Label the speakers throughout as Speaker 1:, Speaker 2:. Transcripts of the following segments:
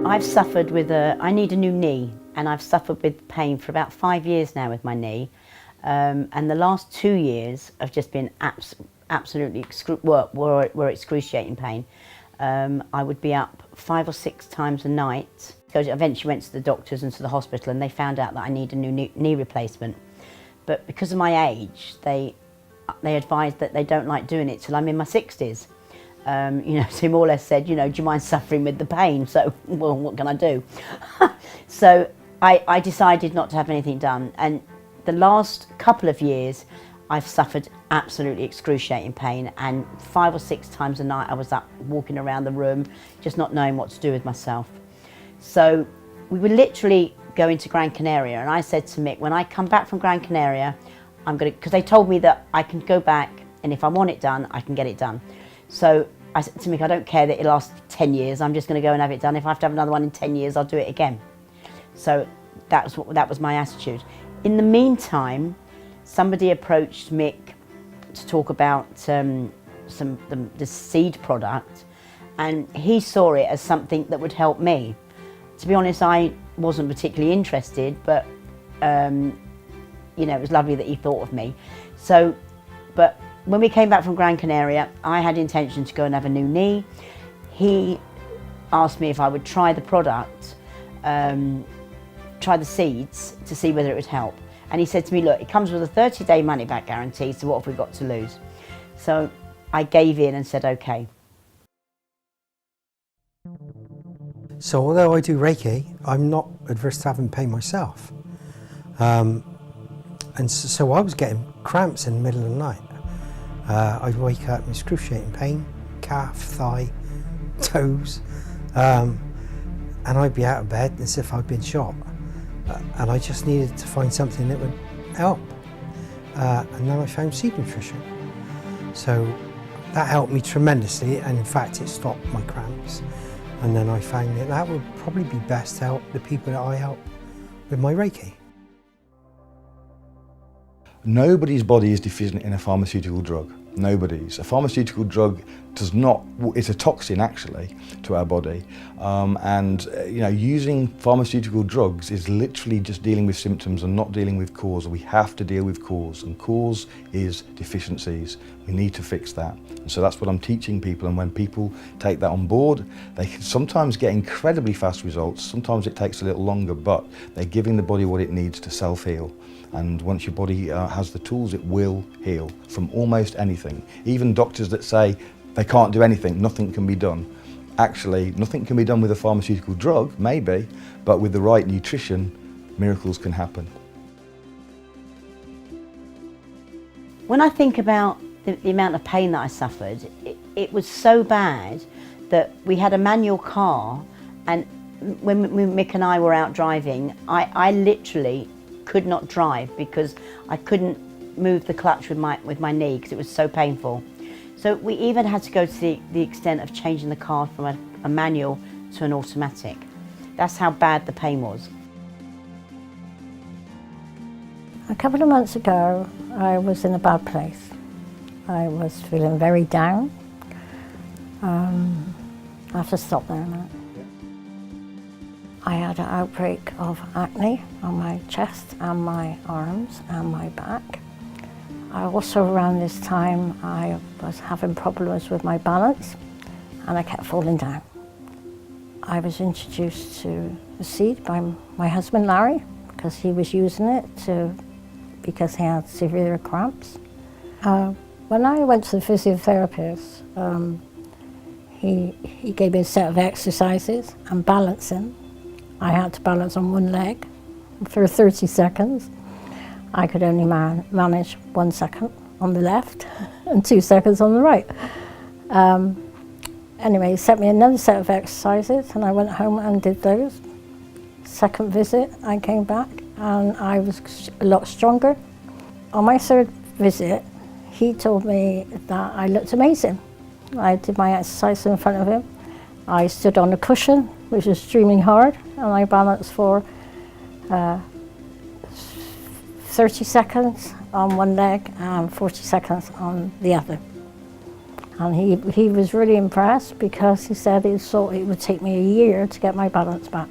Speaker 1: I've suffered with I need a new knee, and I've suffered with pain for about 5 years now with my knee. And the last 2 years have just been absolutely were excruciating pain. I would be up 5 or 6 times a night. So I eventually went to the doctors and to the hospital, and they found out that I need a new knee replacement. But because of my age, they advised that they don't like doing it till I'm in my 60s. You know, so more or less said, you know, do you mind suffering with the pain? So, well, what can I do? So I decided not to have anything done. And the last couple of years, I've suffered absolutely excruciating pain, and 5 or 6 times a night I was up walking around the room, just not knowing what to do with myself. So we were literally going to Gran Canaria, and I said to Mick, when I come back from Gran Canaria, because they told me that I can go back, and if I want it done, I can get it done. So I said to Mick, I don't care that it lasts 10 years, I'm just going to go and have it done. If I have to have another one in 10 years, I'll do it again. So that was my attitude. In the meantime, somebody approached Mick to talk about the seed product, and he saw it as something that would help me. To be honest, I wasn't particularly interested, but you know, it was lovely that he thought of me. So, but when we came back from Gran Canaria, I had intention to go and have a new knee. He asked me if I would try the product, try the seeds to see whether it would help. And he said to me, look, it comes with a 30-day money-back guarantee, so what have we got to lose? So I gave in and said, okay.
Speaker 2: So although I do Reiki, I'm not adverse to having pain myself. And so I was getting cramps in the middle of the night. I'd wake up in excruciating pain, calf, thigh, toes, and I'd be out of bed as if I'd been shot. And I just needed to find something that would help. And then I found seed nutrition. So that helped me tremendously, and in fact it stopped my cramps. And then I found that would probably be best to help the people that I help with my Reiki.
Speaker 3: Nobody's body is deficient in a pharmaceutical drug. Nobody's. A pharmaceutical drug does not, it's a toxin actually to our body. You know, using pharmaceutical drugs is literally just dealing with symptoms and not dealing with cause. We have to deal with cause, and cause is deficiencies. We need to fix that. And so that's what I'm teaching people, and when people take that on board, they can sometimes get incredibly fast results. Sometimes it takes a little longer, but they're giving the body what it needs to self-heal. And once your body has the tools, it will heal from almost anything. Even doctors that say they can't do anything, nothing can be done. Actually, nothing can be done with a pharmaceutical drug, maybe, but with the right nutrition, miracles can happen.
Speaker 1: When I think about the amount of pain that I suffered, it was so bad that we had a manual car, and when Mick and I were out driving, I literally could not drive because I couldn't move the clutch with my knee because it was so painful. So we even had to go to the extent of changing the car from a manual to an automatic. That's how bad the pain was.
Speaker 4: A couple of months ago, I was in a bad place. I was feeling very down. I have to stop there now. I had an outbreak of acne on my chest and my arms and my back. Also around this time I was having problems with my balance and I kept falling down. I was introduced to the seed by my husband Larry because he was using it because he had severe cramps. When I went to the physiotherapist, he gave me a set of exercises and balancing. I had to balance on one leg for 30 seconds. I could only manage 1 second on the left and 2 seconds on the right. Anyway, he sent me another set of exercises and I went home and did those. Second visit, I came back and I was a lot stronger. On my third visit, he told me that I looked amazing. I did my exercise in front of him. I stood on a cushion, which was extremely hard, and I balanced for 30 seconds on one leg and 40 seconds on the other. And he was really impressed because he said he thought it would take me a year to get my balance back.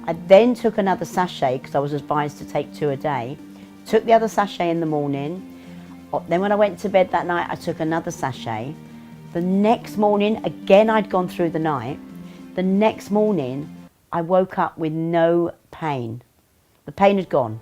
Speaker 1: I then took another sachet because I was advised to take 2 a day. Took the other sachet in the morning. Then when I went to bed that night, I took another sachet. The next morning, again, I'd gone through the night. The next morning, I woke up with no pain. The pain had gone.